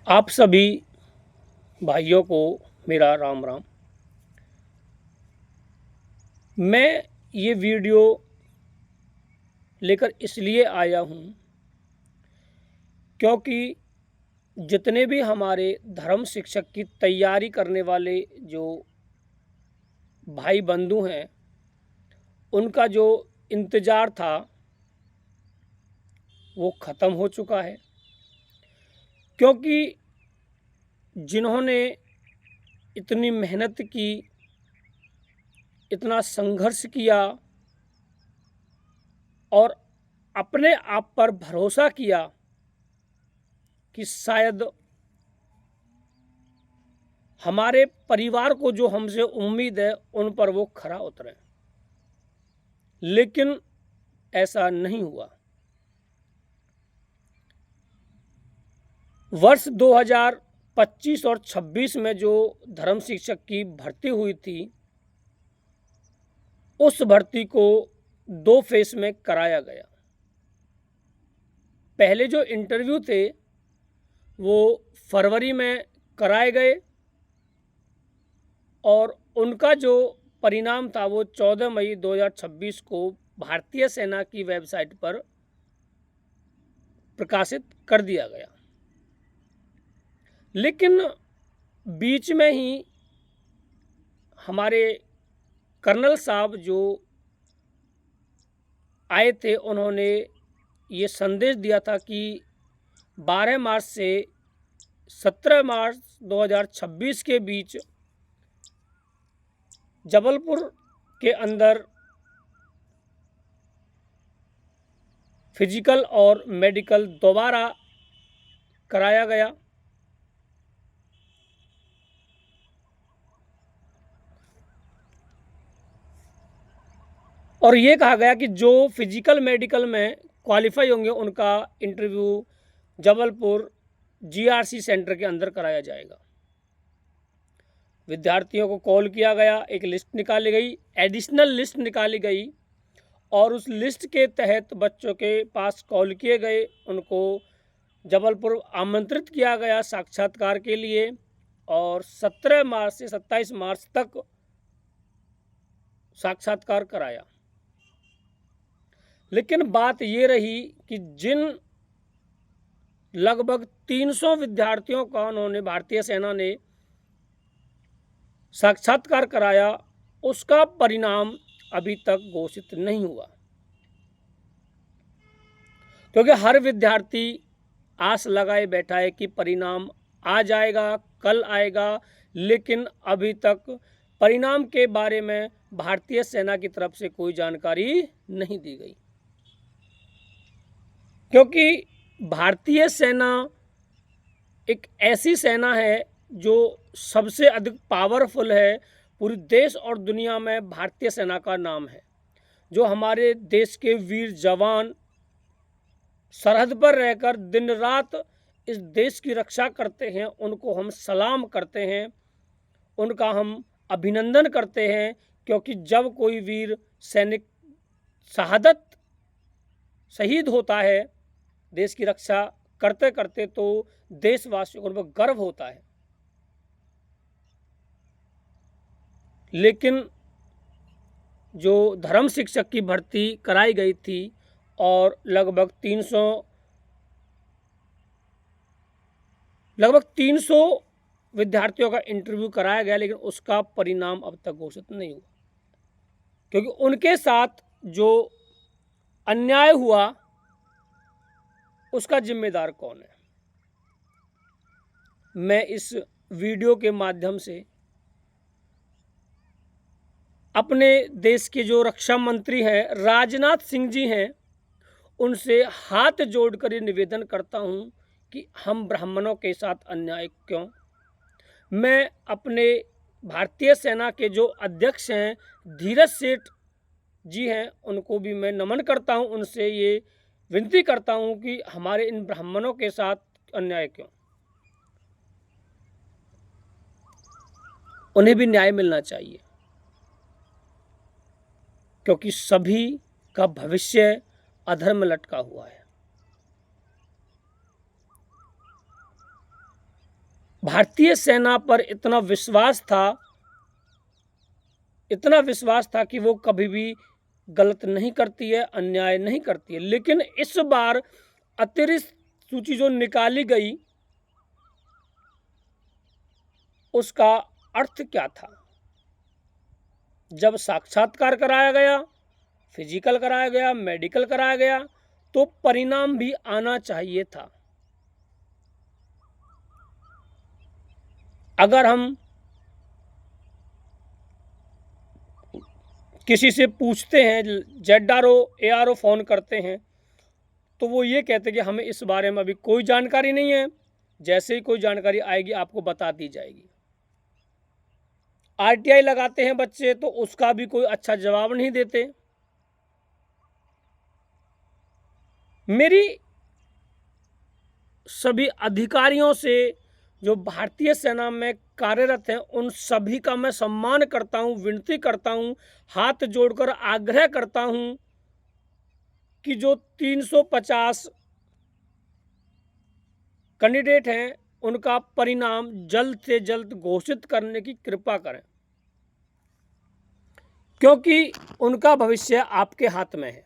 आप सभी भाइयों को मेरा राम राम। मैं ये वीडियो लेकर इसलिए आया हूँ क्योंकि जितने भी हमारे धर्म शिक्षक की तैयारी करने वाले जो भाई बंधु हैं, उनका जो इंतज़ार था वो ख़त्म हो चुका है। क्योंकि जिन्होंने इतनी मेहनत की, इतना संघर्ष किया और अपने आप पर भरोसा किया कि शायद हमारे परिवार को जो हमसे उम्मीद है उन पर वो खरा उतरे, लेकिन ऐसा नहीं हुआ। वर्ष 2025 और 26 में जो धर्म शिक्षक की भर्ती हुई थी, उस भर्ती को 2 फेस में कराया गया। पहले जो इंटरव्यू थे वो फरवरी में कराए गए और उनका जो परिणाम था वो 14 मई 2026 को भारतीय सेना की वेबसाइट पर प्रकाशित कर दिया गया। लेकिन बीच में ही हमारे कर्नल साहब जो आए थे, उन्होंने ये संदेश दिया था कि 12 मार्च से 17 मार्च 2026 के बीच जबलपुर के अंदर फिजिकल और मेडिकल दोबारा कराया गया। और ये कहा गया कि जो फिजिकल मेडिकल में क्वालिफाई होंगे उनका इंटरव्यू जबलपुर जीआरसी सेंटर के अंदर कराया जाएगा। विद्यार्थियों को कॉल किया गया, एक लिस्ट निकाली गई, एडिशनल लिस्ट निकाली गई और उस लिस्ट के तहत बच्चों के पास कॉल किए गए, उनको जबलपुर आमंत्रित किया गया साक्षात्कार के लिए और 17 मार्च से 27 मार्च तक साक्षात्कार कराया। लेकिन बात ये रही कि जिन लगभग 300 विद्यार्थियों का उन्होंने भारतीय सेना ने साक्षात्कार कराया, उसका परिणाम अभी तक घोषित नहीं हुआ। क्योंकि हर विद्यार्थी आस लगाए बैठा है कि परिणाम आ जाएगा, कल आएगा, लेकिन अभी तक परिणाम के बारे में भारतीय सेना की तरफ से कोई जानकारी नहीं दी गई। क्योंकि भारतीय सेना एक ऐसी सेना है जो सबसे अधिक पावरफुल है। पूरे देश और दुनिया में भारतीय सेना का नाम है। जो हमारे देश के वीर जवान सरहद पर रहकर दिन रात इस देश की रक्षा करते हैं, उनको हम सलाम करते हैं, उनका हम अभिनंदन करते हैं। क्योंकि जब कोई वीर सैनिक शहादत शहीद होता है देश की रक्षा करते करते, तो देशवासियों को उन पर गर्व होता है। लेकिन जो धर्म शिक्षक की भर्ती कराई गई थी और लगभग 300 विद्यार्थियों का इंटरव्यू कराया गया, लेकिन उसका परिणाम अब तक घोषित नहीं हुआ। क्योंकि उनके साथ जो अन्याय हुआ उसका जिम्मेदार कौन है। मैं इस वीडियो के माध्यम से अपने देश के जो रक्षा मंत्री हैं राजनाथ सिंह जी हैं, उनसे हाथ जोड़कर ये निवेदन करता हूं कि हम ब्राह्मणों के साथ अन्याय क्यों। मैं अपने भारतीय सेना के जो अध्यक्ष हैं धीरज सेठ जी हैं, उनको भी मैं नमन करता हूं, उनसे ये विनती करता हूं कि हमारे इन ब्राह्मणों के साथ अन्याय क्यों। उन्हें भी न्याय मिलना चाहिए, क्योंकि सभी का भविष्य अधर्म लटका हुआ है। भारतीय सेना पर इतना विश्वास था कि वो कभी भी गलत नहीं करती है, अन्याय नहीं करती है। लेकिन इस बार अतिरिक्त सूची जो निकाली गई, उसका अर्थ क्या था? जब साक्षात्कार कराया गया, फिजिकल कराया गया, मेडिकल कराया गया, तो परिणाम भी आना चाहिए था। अगर हम किसी से पूछते हैं, ZRO ARO फ़ोन करते हैं, तो वो ये कहते हैं कि हमें इस बारे में अभी कोई जानकारी नहीं है, जैसे ही कोई जानकारी आएगी आपको बता दी जाएगी। RTI लगाते हैं बच्चे, तो उसका भी कोई अच्छा जवाब नहीं देते। मेरी सभी अधिकारियों से, जो भारतीय सेना में कार्यरत हैं, उन सभी का मैं सम्मान करता हूं, विनती करता हूं, हाथ जोड़कर आग्रह करता हूं कि जो 350 कैंडिडेट हैं, उनका परिणाम जल्द से जल्द घोषित करने की कृपा करें, क्योंकि उनका भविष्य आपके हाथ में है।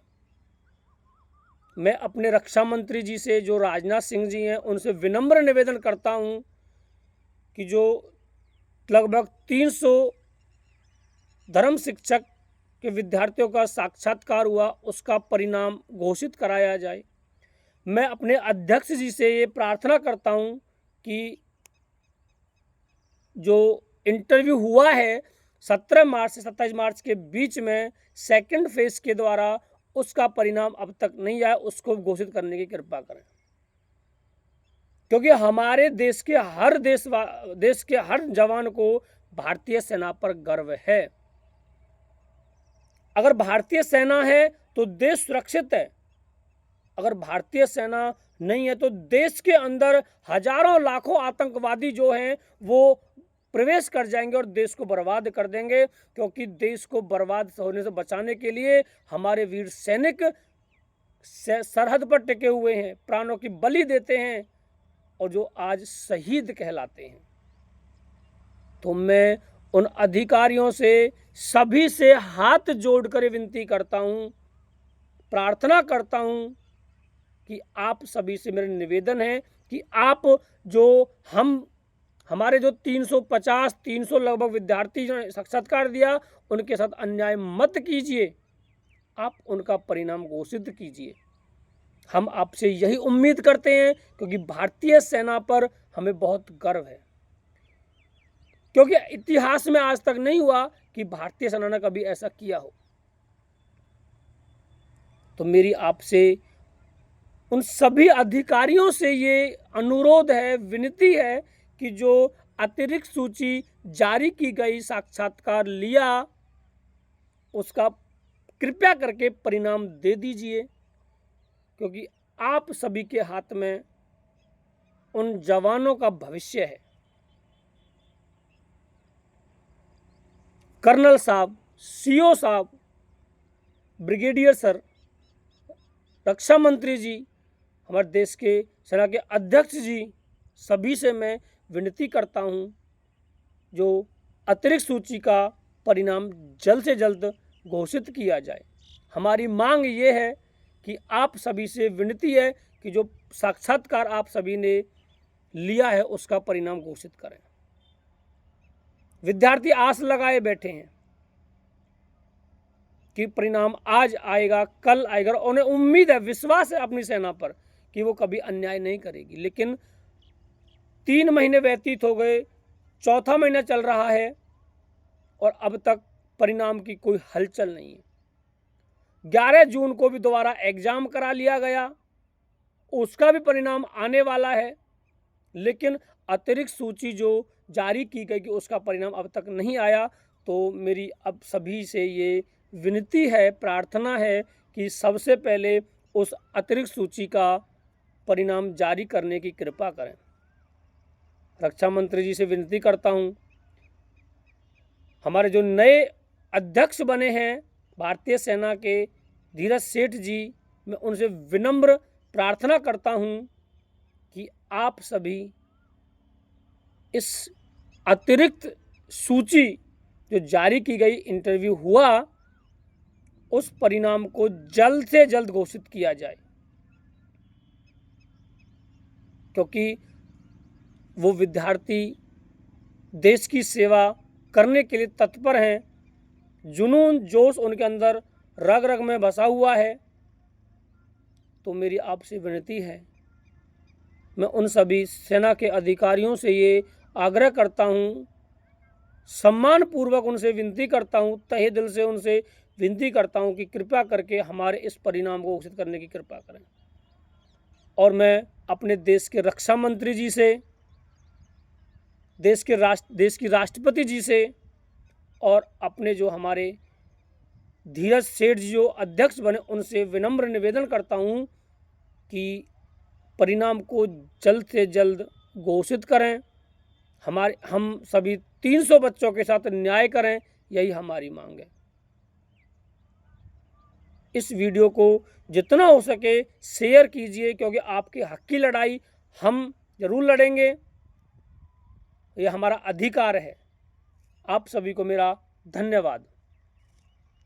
मैं अपने रक्षा मंत्री जी से, जो राजनाथ सिंह जी हैं, उनसे विनम्र निवेदन करता हूं कि जो लगभग 300 धर्म शिक्षक के विद्यार्थियों का साक्षात्कार हुआ, उसका परिणाम घोषित कराया जाए। मैं अपने अध्यक्ष जी से ये प्रार्थना करता हूं कि जो इंटरव्यू हुआ है 17 मार्च से 27 मार्च के बीच में, सेकंड फेज के द्वारा, उसका परिणाम अब तक नहीं आया, उसको घोषित करने की कृपा करें, क्योंकि हमारे देश के हर जवान को भारतीय सेना पर गर्व है। अगर भारतीय सेना है तो देश सुरक्षित है। अगर भारतीय सेना नहीं है तो देश के अंदर हजारों लाखों आतंकवादी जो हैं वो प्रवेश कर जाएंगे और देश को बर्बाद कर देंगे, क्योंकि देश को बर्बाद होने से बचाने के लिए हमारे वीर सैनिक सरहद पर टिके हुए हैं, प्राणों की बलि देते हैं, और जो आज शहीद कहलाते हैं। तो मैं उन अधिकारियों से, सभी से हाथ जोड़कर विनती करता हूं, प्रार्थना करता हूं कि आप सभी से मेरा निवेदन है कि आप जो हमारे जो 350-300 लगभग विद्यार्थी जो साक्षात्कार दिया, उनके साथ अन्याय मत कीजिए, आप उनका परिणाम घोषित कीजिए। हम आपसे यही उम्मीद करते हैं, क्योंकि भारतीय सेना पर हमें बहुत गर्व है, क्योंकि इतिहास में आज तक नहीं हुआ कि भारतीय सेना ने कभी ऐसा किया हो। तो मेरी आपसे, उन सभी अधिकारियों से ये अनुरोध है, विनती है कि जो अतिरिक्त सूची जारी की गई, साक्षात्कार लिया, उसका कृपया करके परिणाम दे दीजिए, क्योंकि आप सभी के हाथ में उन जवानों का भविष्य है। कर्नल साहब, CO साहब, ब्रिगेडियर सर, रक्षा मंत्री जी, हमारे देश के सेना के अध्यक्ष जी, सभी से मैं विनती करता हूं, जो अतिरिक्त सूची का परिणाम जल्द से जल्द घोषित किया जाए। हमारी मांग ये है कि आप सभी से विनती है कि जो साक्षात्कार आप सभी ने लिया है, उसका परिणाम घोषित करें। विद्यार्थी आस लगाए बैठे हैं कि परिणाम आज आएगा, कल आएगा, और उन्हें उम्मीद है, विश्वास है अपनी सेना पर कि वो कभी अन्याय नहीं करेगी। लेकिन 3 महीने व्यतीत हो गए, 4था महीना चल रहा है, और अब तक परिणाम की कोई हलचल नहीं है। 11 जून को भी दोबारा एग्जाम करा लिया गया, उसका भी परिणाम आने वाला है, लेकिन अतिरिक्त सूची जो जारी की गई कि उसका परिणाम अब तक नहीं आया। तो मेरी अब सभी से ये विनती है, प्रार्थना है कि सबसे पहले उस अतिरिक्त सूची का परिणाम जारी करने की कृपा करें। रक्षा मंत्री जी से विनती करता हूं, हमारे जो नए अध्यक्ष बने हैं भारतीय सेना के, धीरज सेठ जी, मैं उनसे विनम्र प्रार्थना करता हूं कि आप सभी इस अतिरिक्त सूची जो जारी की गई, इंटरव्यू हुआ, उस परिणाम को जल्द से जल्द घोषित किया जाए, क्योंकि वो विद्यार्थी देश की सेवा करने के लिए तत्पर हैं। जुनून जोश उनके अंदर रग रग में बसा हुआ है। तो मेरी आपसे विनती है, मैं उन सभी सेना के अधिकारियों से ये आग्रह करता हूँ, सम्मानपूर्वक उनसे विनती करता हूँ, तहे दिल से उनसे विनती करता हूँ कि कृपया करके हमारे इस परिणाम को घोषित करने की कृपा करें। और मैं अपने देश के रक्षा मंत्री जी से, देश की राष्ट्रपति जी से और अपने जो हमारे धीरज सेठ जी जो अध्यक्ष बने, उनसे विनम्र निवेदन करता हूँ कि परिणाम को जल्द से जल्द घोषित करें। हम सभी 300 बच्चों के साथ न्याय करें, यही हमारी मांग है। इस वीडियो को जितना हो सके शेयर कीजिए, क्योंकि आपके हक की लड़ाई हम जरूर लड़ेंगे, यह हमारा अधिकार है। आप सभी को मेरा धन्यवाद।